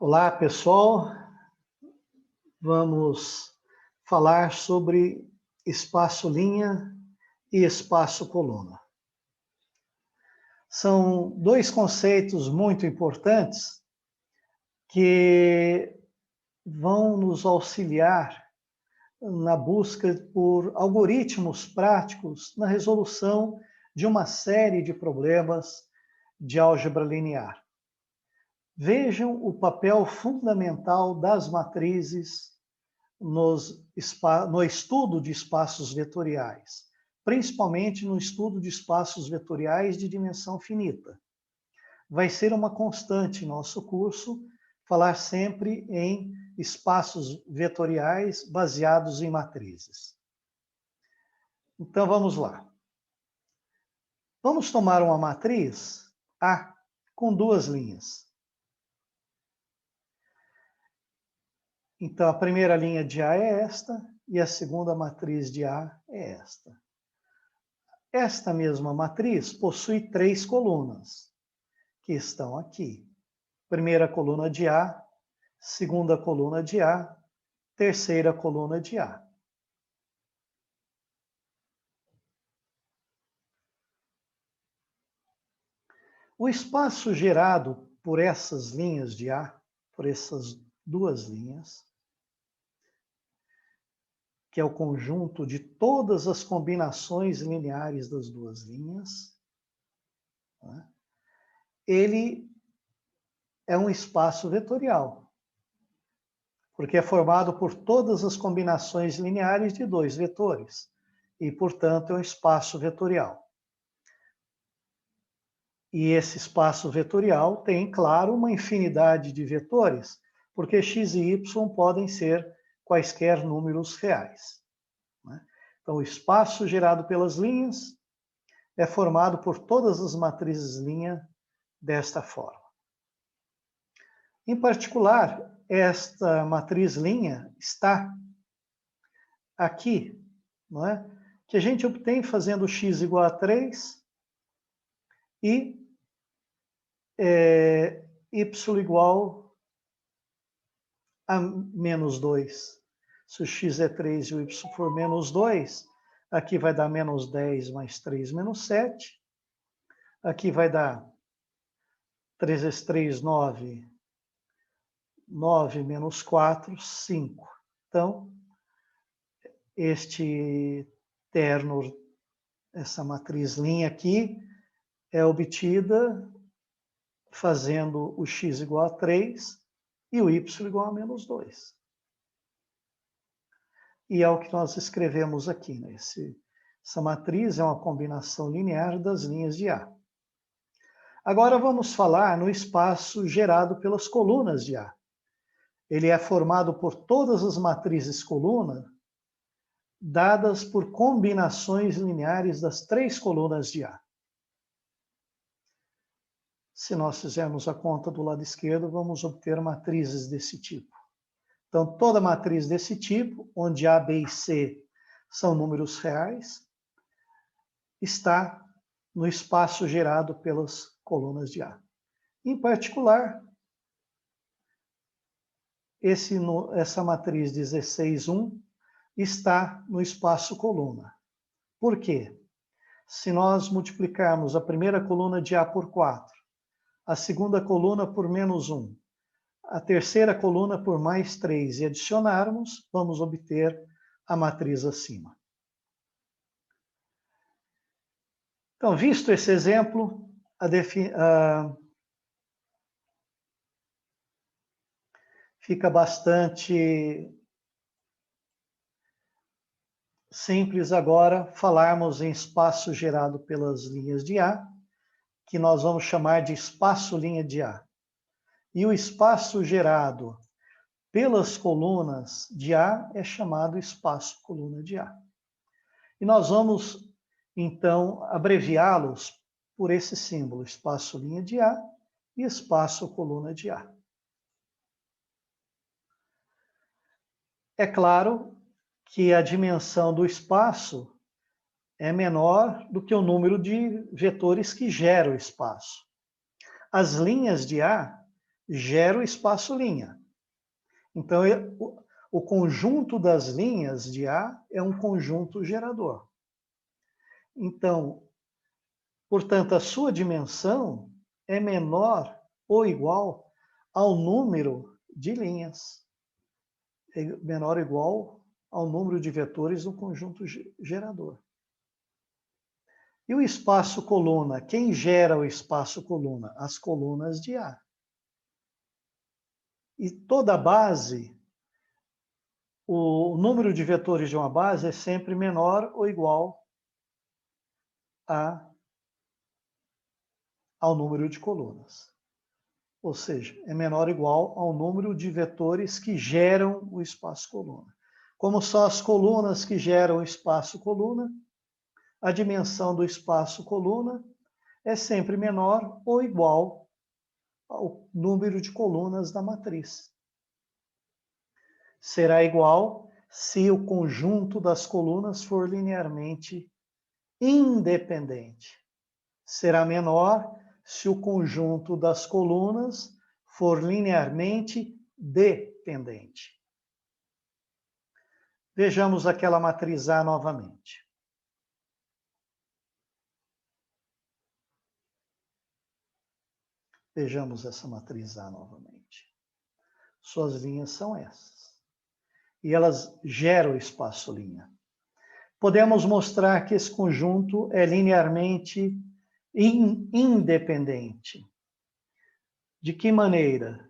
Olá, pessoal. Vamos falar sobre espaço-linha e espaço-coluna. São dois conceitos muito importantes que vão nos auxiliar na busca por algoritmos práticos na resolução de uma série de problemas de álgebra linear. Vejam o papel fundamental das matrizes no estudo de espaços vetoriais, principalmente no estudo de espaços vetoriais de dimensão finita. Vai ser uma constante em nosso curso falar sempre em espaços vetoriais baseados em matrizes. Então vamos lá. Vamos tomar uma matriz A com duas linhas. Então, a primeira linha de A é esta, e a segunda matriz de A é esta. Esta mesma matriz possui três colunas, que estão aqui. Primeira coluna de A, segunda coluna de A, terceira coluna de A. O espaço gerado por essas linhas de A, por essas duas linhas, que é o conjunto de todas as combinações lineares das duas linhas, né? Ele é um espaço vetorial, porque é formado por todas as combinações lineares de dois vetores, e, portanto, é um espaço vetorial. E esse espaço vetorial tem, claro, uma infinidade de vetores, porque x e y podem ser quaisquer números reais, né? Então, o espaço gerado pelas linhas é formado por todas as matrizes linha desta forma. Em particular, esta matriz linha está aqui, não é? Que a gente obtém fazendo x igual a 3 e y igual a menos 2. Se o x é 3 e o y for menos 2, aqui vai dar menos 10 mais 3 menos 7. Aqui vai dar 3 vezes 3, 9. 9 menos 4, 5. Então, este terno, essa matriz linha aqui, é obtida fazendo o x igual a 3 e o y igual a menos 2. E é o que nós escrevemos aqui, né? Essa matriz é uma combinação linear das linhas de A. Agora vamos falar no espaço gerado pelas colunas de A. Ele é formado por todas as matrizes coluna dadas por combinações lineares das três colunas de A. Se nós fizermos a conta do lado esquerdo, vamos obter matrizes desse tipo. Então, toda matriz desse tipo, onde A, B e C são números reais, está no espaço gerado pelas colunas de A. Em particular, essa matriz 16,1 está no espaço coluna. Por quê? Se nós multiplicarmos a primeira coluna de A por 4, a segunda coluna por menos 1, a terceira coluna por mais 3 e adicionarmos, vamos obter a matriz acima. Então, visto esse exemplo, fica bastante simples agora falarmos em espaço gerado pelas linhas de A, que nós vamos chamar de espaço-linha de A. E o espaço gerado pelas colunas de A é chamado espaço-coluna de A. E nós vamos, então, abreviá-los por esse símbolo, espaço-linha de A e espaço-coluna de A. É claro que a dimensão do espaço é menor do que o número de vetores que geram o espaço. As linhas de A gera o espaço linha. Então, o conjunto das linhas de A é um conjunto gerador. Então, portanto, a sua dimensão é menor ou igual ao número de linhas. É menor ou igual ao número de vetores do conjunto gerador. E o espaço coluna? Quem gera o espaço coluna? As colunas de A. E toda base, o número de vetores de uma base é sempre menor ou igual ao número de colunas. Ou seja, é menor ou igual ao número de vetores que geram o espaço coluna. Como são as colunas que geram o espaço coluna, a dimensão do espaço coluna é sempre menor ou igual ao número de colunas da matriz. Será igual se o conjunto das colunas for linearmente independente. Será menor se o conjunto das colunas for linearmente dependente. Vejamos aquela matriz A novamente. Vejamos essa matriz A novamente. Suas linhas são essas. E elas geram o espaço linha. Podemos mostrar que esse conjunto é linearmente independente. De que maneira?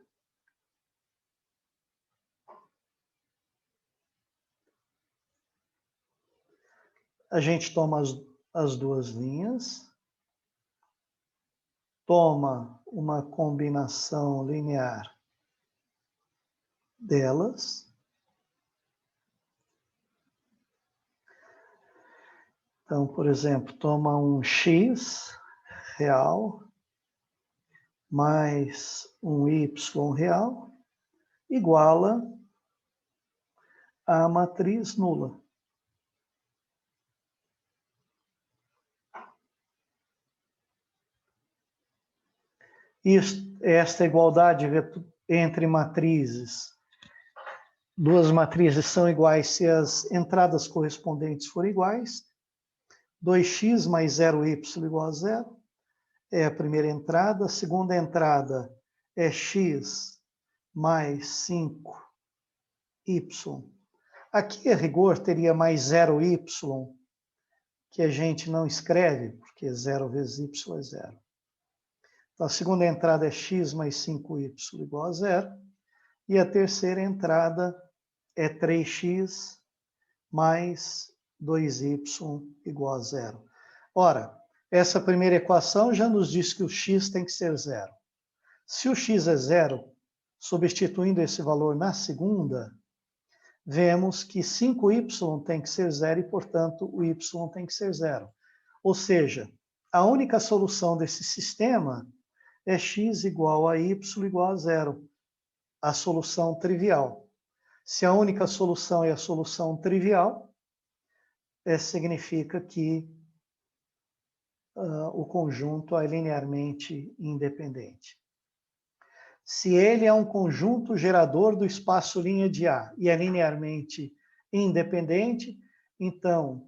A gente toma as duas linhas, toma uma combinação linear delas. Então, por exemplo, toma um x real mais um y real iguala a matriz nula. Esta igualdade entre matrizes, duas matrizes são iguais se as entradas correspondentes forem iguais. 2x mais 0y igual a zero é a primeira entrada. A segunda entrada é x mais 5y. Aqui, a rigor, teria mais 0y, que a gente não escreve, porque 0 vezes y é 0. Então, a segunda entrada é x mais 5y igual a 0. E a terceira entrada é 3x mais 2y igual a 0. Ora, essa primeira equação já nos diz que o x tem que ser 0. Se o x é 0, substituindo esse valor na segunda, vemos que 5y tem que ser 0 e, portanto, o y tem que ser 0. Ou seja, a única solução desse sistema é x igual a y igual a 0. A solução trivial. Se a única solução é a solução trivial, significa que o conjunto é linearmente independente. Se ele é um conjunto gerador do espaço linha de A e é linearmente independente, então,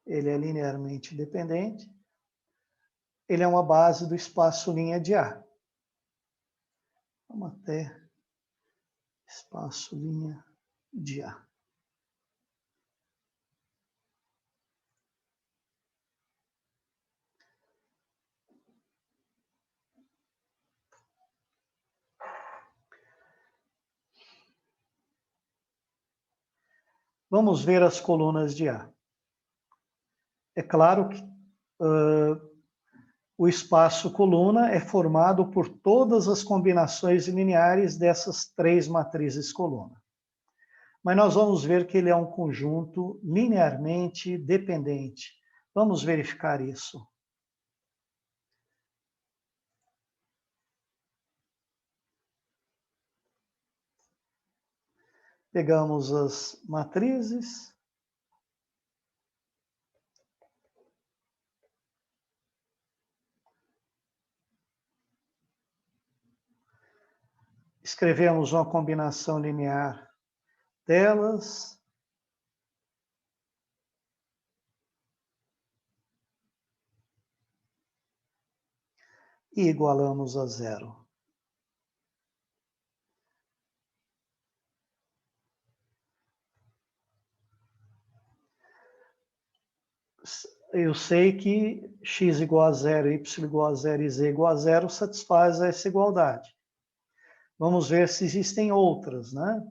ele é linearmente dependente, ele é uma base do espaço linha de A. Vamos até espaço linha de A. Vamos ver as colunas de A. É claro que o espaço coluna é formado por todas as combinações lineares dessas três matrizes coluna. Mas nós vamos ver que ele é um conjunto linearmente dependente. Vamos verificar isso. Pegamos as matrizes. Escrevemos uma combinação linear delas. E igualamos a zero. Eu sei que x igual a zero, y igual a zero e z igual a zero satisfaz essa igualdade. Vamos ver se existem outras, né?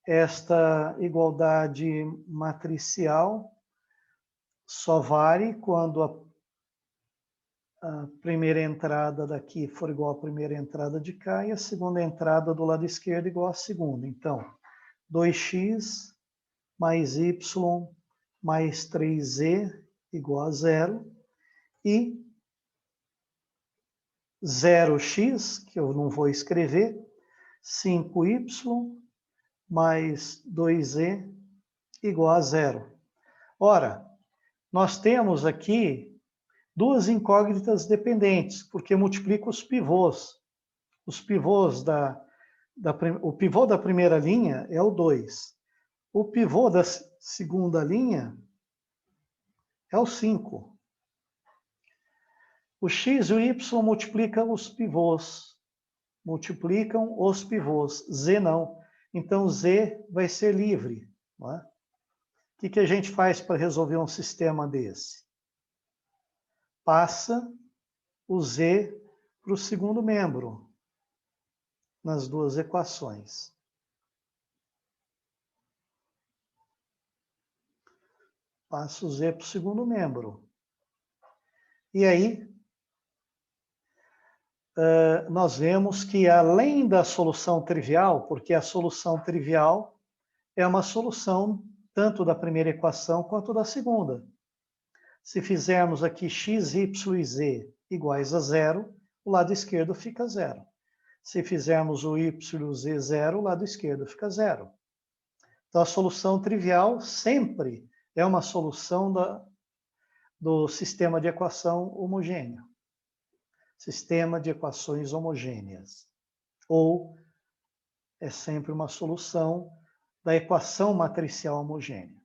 Esta igualdade matricial só vale quando a primeira entrada daqui for igual à primeira entrada de cá e a segunda entrada do lado esquerdo igual à segunda. Então, 2x mais y mais 3z igual a zero e 0x, que eu não vou escrever, 5y mais 2z igual a zero. Ora, nós temos aqui duas incógnitas dependentes, porque multiplica os pivôs. Os pivôs o pivô da primeira linha é o 2. O pivô da segunda linha é o 5. O x e o y multiplicam os pivôs. Multiplicam os pivôs. Z não. Então, Z vai ser livre. Não é? O que a gente faz para resolver um sistema desse? Passa o Z para o segundo membro, nas duas equações. Passa o Z para o segundo membro. E aí, nós vemos que além da solução trivial, porque a solução trivial é uma solução tanto da primeira equação quanto da segunda. Se fizermos aqui x, y e z iguais a zero, o lado esquerdo fica zero. Se fizermos o y e o z zero, o lado esquerdo fica zero. Então, a solução trivial sempre é uma solução do sistema de equação homogêneo. Sistema de equações homogêneas. Ou é sempre uma solução da equação matricial homogênea.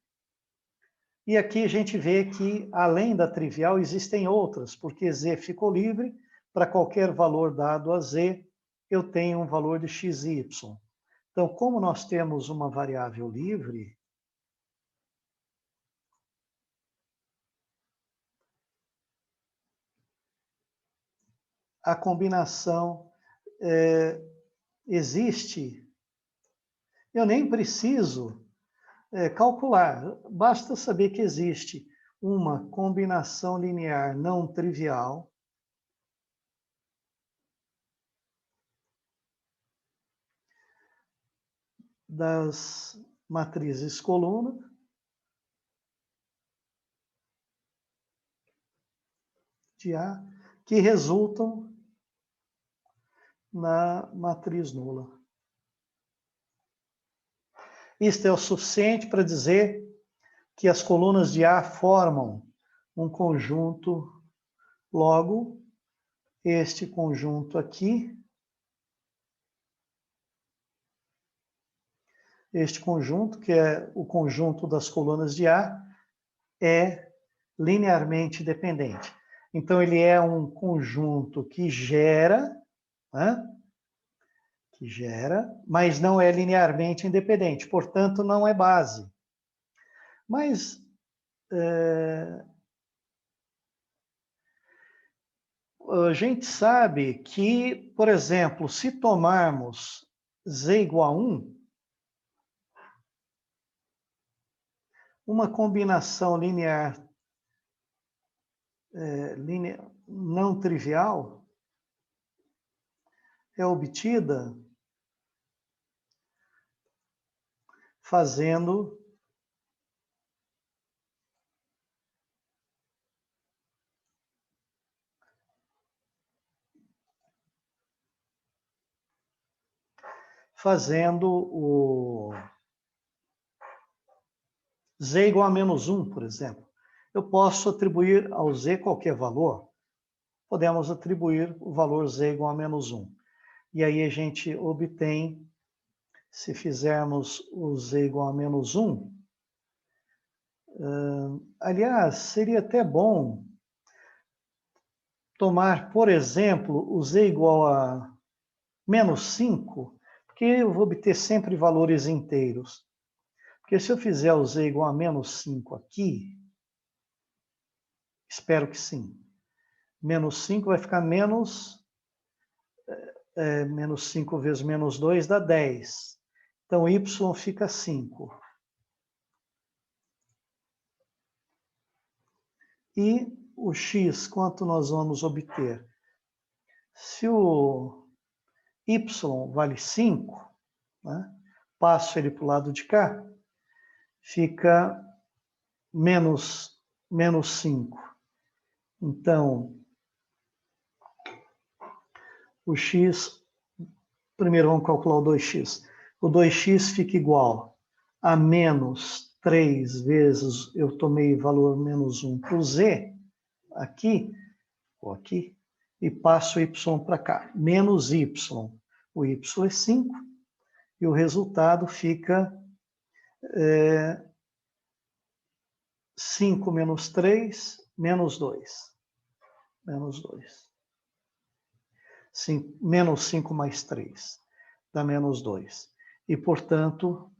E aqui a gente vê que, além da trivial, existem outras, porque z ficou livre, para qualquer valor dado a z, eu tenho um valor de x e y. Então, como nós temos uma variável livre, a combinação existe. Eu nem preciso calcular, basta saber que existe uma combinação linear não trivial das matrizes coluna de A que resultam na matriz nula. Isto é o suficiente para dizer que as colunas de A formam um conjunto, logo, este conjunto aqui, este conjunto, que é o conjunto das colunas de A, é linearmente dependente. Então, ele é um conjunto que gera, né? Que gera, mas não é linearmente independente, portanto, não é base. Mas a gente sabe que, por exemplo, se tomarmos z igual a 1, uma combinação linear não trivial é obtida fazendo o z igual a menos 1, por exemplo. Eu posso atribuir ao z qualquer valor. Podemos atribuir o valor z igual a menos 1. E aí a gente obtém, se fizermos o z igual a menos 1, aliás, seria até bom tomar, por exemplo, o z igual a menos 5, porque eu vou obter sempre valores inteiros. Porque se eu fizer o z igual a menos 5 aqui, espero que sim, menos 5 vai ficar menos 5 vezes menos 2 dá 10. Então, y fica 5. E o x, quanto nós vamos obter? Se o y vale 5, né, passo ele para o lado de cá, fica menos 5. Então, o x, primeiro vamos calcular o 2x. O 2x fica igual a menos 3 vezes, eu tomei valor menos 1 para o z, aqui, ou aqui, e passo o y para cá, menos y. O y é 5, e o resultado fica 5 menos 3, menos 2. Menos 2. Menos 5 mais 3 dá menos 2. E, portanto,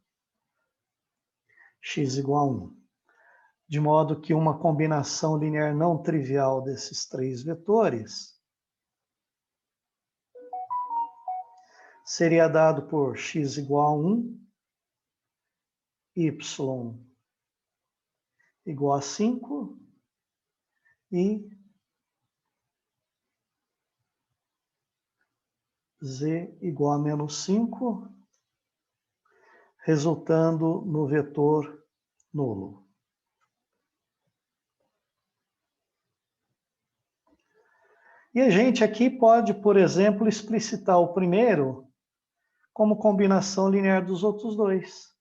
x igual a 1. De modo que uma combinação linear não trivial desses três vetores seria dado por x igual a 1, y igual a 5 e z igual a menos 5, resultando no vetor nulo. E a gente aqui pode, por exemplo, explicitar o primeiro como combinação linear dos outros dois.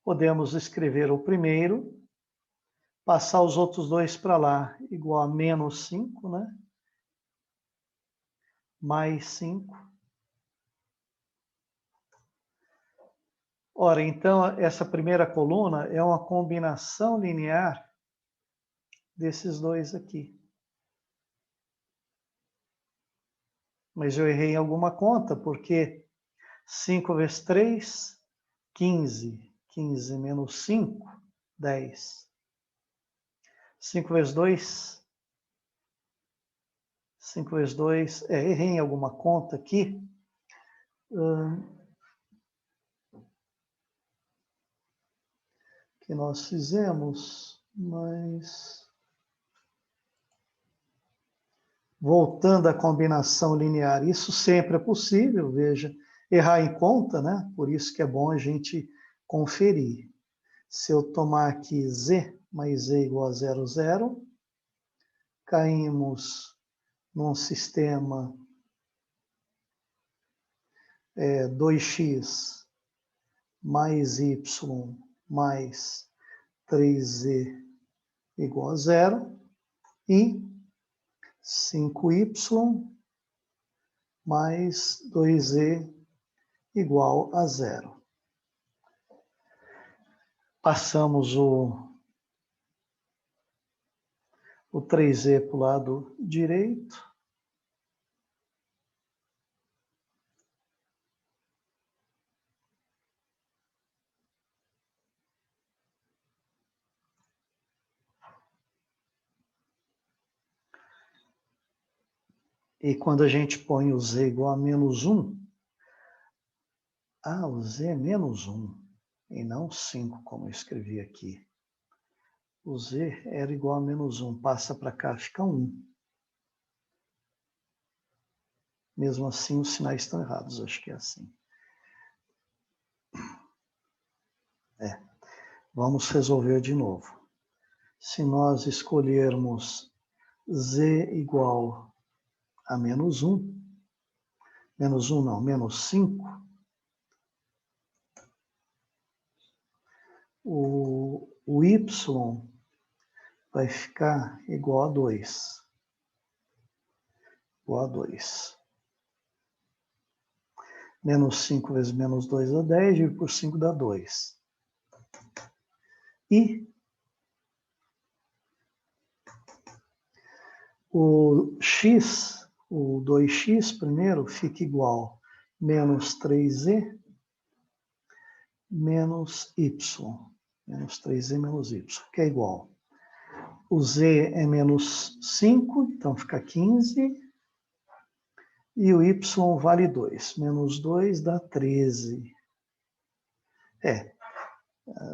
Podemos escrever o primeiro, passar os outros dois para lá, igual a menos 5, né? Mais 5. Ora, então, essa primeira coluna é uma combinação linear desses dois aqui. Mas eu errei em alguma conta, porque 5 vezes 3, 15. 15 menos 5, 10. 5 vezes 2, 5 vezes 2, errei em alguma conta aqui. Que nós fizemos, mas... Voltando à combinação linear, isso sempre é possível, veja, errar em conta, né? Por isso que é bom a gente conferir. Se eu tomar aqui z mais z igual a 0, 0, caímos num sistema 2x mais y mais 3z igual a 0 e 5y mais 2z igual a 0. Passamos o 3z para o lado direito. E quando a gente põe o z igual a menos 1, o z é menos 1, e não 5, como eu escrevi aqui. O z era igual a menos 1, passa para cá, fica 1. Mesmo assim, os sinais estão errados, acho que é assim. Vamos resolver de novo. Se nós escolhermos z igual a menos 1, menos 1 não, menos 5, o y vai ficar igual a 2. igual a 2. Menos 5 vezes menos 2 dá 10, dividido por 5 dá 2. E o x, o 2x primeiro, fica igual a menos 3z menos y. Menos 3z menos y, que é igual. O z é menos 5, então fica 15. E o y vale 2. Menos 2 dá 13.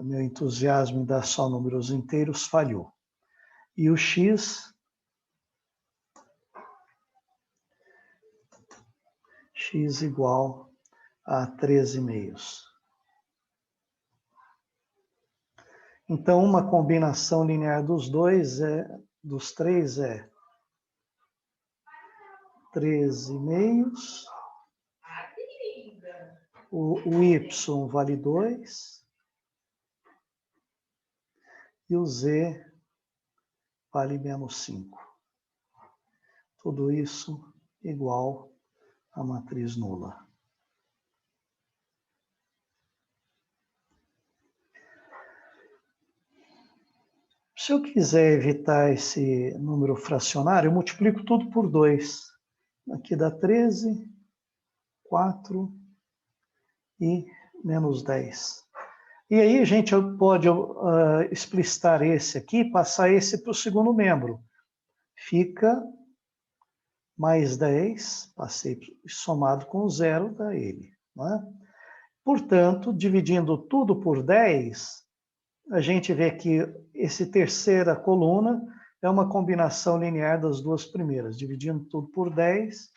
Meu entusiasmo em dar só números inteiros falhou. E o x igual a 13 meios. Então, uma combinação linear dos três é 13 meios. O y vale 2. E o z vale menos 5. Tudo isso igual a matriz nula. Se eu quiser evitar esse número fracionário, eu multiplico tudo por 2. Aqui dá 13, 4 e menos 10. E aí a gente pode explicitar esse aqui, passar esse para o segundo membro. Fica mais 10, passei somado com 0, dá ele. Não é? Portanto, dividindo tudo por 10, a gente vê que essa terceira coluna é uma combinação linear das duas primeiras. Dividindo tudo por 10,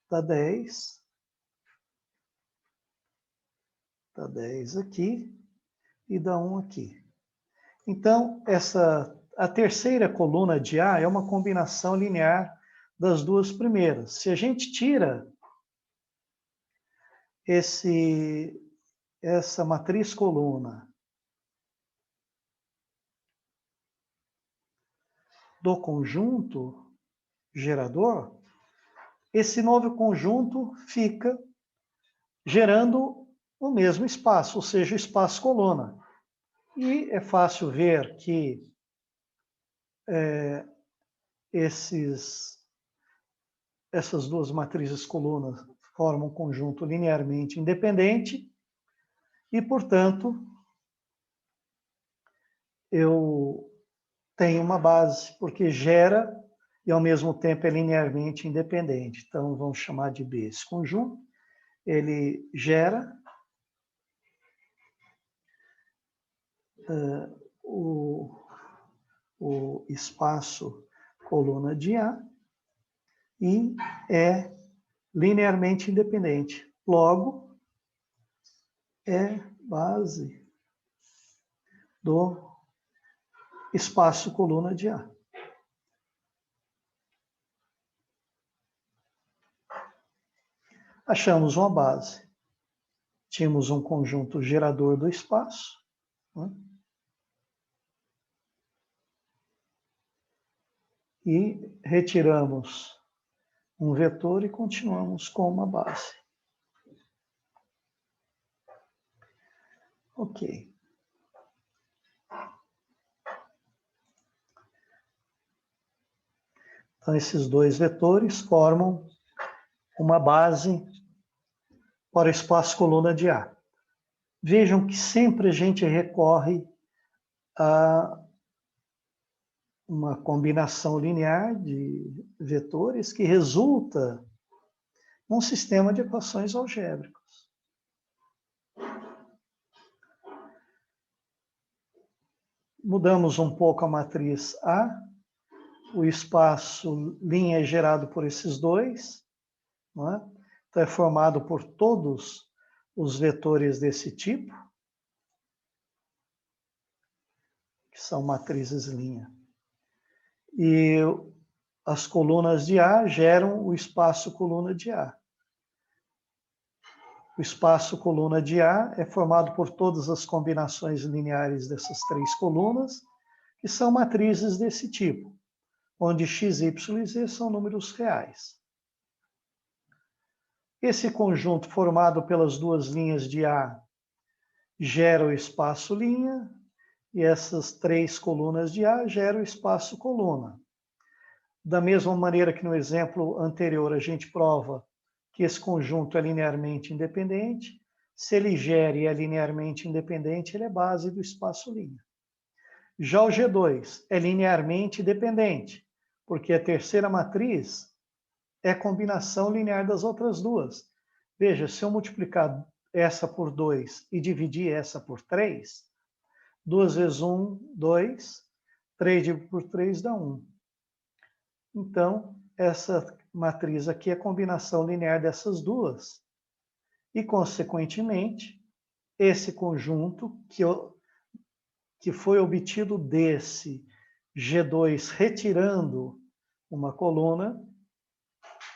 dá 10. Dá 10 aqui e dá 1 aqui. Então, a terceira coluna de A é uma combinação linear das duas primeiras. Se a gente tira essa matriz coluna do conjunto gerador, esse novo conjunto fica gerando o mesmo espaço, ou seja, o espaço coluna. E é fácil ver que essas duas matrizes colunas formam um conjunto linearmente independente e, portanto, eu tenho uma base, porque gera e, ao mesmo tempo, é linearmente independente. Então, vamos chamar de B esse conjunto. Ele gera o espaço coluna de A e é linearmente independente. Logo, é base do espaço coluna de A. Achamos uma base. Tínhamos um conjunto gerador do espaço. Né? E retiramos um vetor e continuamos com uma base. Ok. Então, esses dois vetores formam uma base para o espaço coluna de A. Vejam que sempre a gente recorre a uma combinação linear de vetores que resulta num sistema de equações algébricas. Mudamos um pouco a matriz A. O espaço linha é gerado por esses dois. Não é? Então, é formado por todos os vetores desse tipo, que são matrizes linha. E as colunas de A geram o espaço coluna de A. O espaço coluna de A é formado por todas as combinações lineares dessas três colunas, que são matrizes desse tipo, onde x, y e z são números reais. Esse conjunto formado pelas duas linhas de A gera o espaço linha, e essas três colunas de A geram o espaço coluna. Da mesma maneira que no exemplo anterior a gente prova que esse conjunto é linearmente independente, se ele gera e é linearmente independente, ele é base do espaço linha. Já o G2 é linearmente dependente, porque a terceira matriz é combinação linear das outras duas. Veja, se eu multiplicar essa por 2 e dividir essa por 3, 2 vezes 1, 2, 3 dividido por 3 dá 1. Então, essa matriz aqui é a combinação linear dessas duas. E, consequentemente, esse conjunto que foi obtido desse G2 retirando uma coluna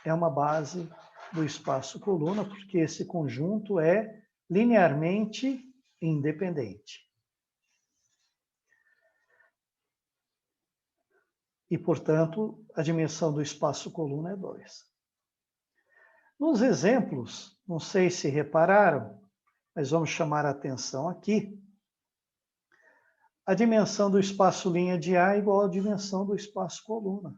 é uma base do espaço coluna, porque esse conjunto é linearmente independente. E, portanto, a dimensão do espaço coluna é 2. Nos exemplos, não sei se repararam, mas vamos chamar a atenção aqui. A dimensão do espaço linha de A é igual à dimensão do espaço coluna.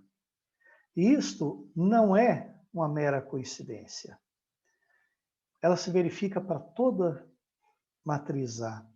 E isto não é uma mera coincidência. Ela se verifica para toda matriz A.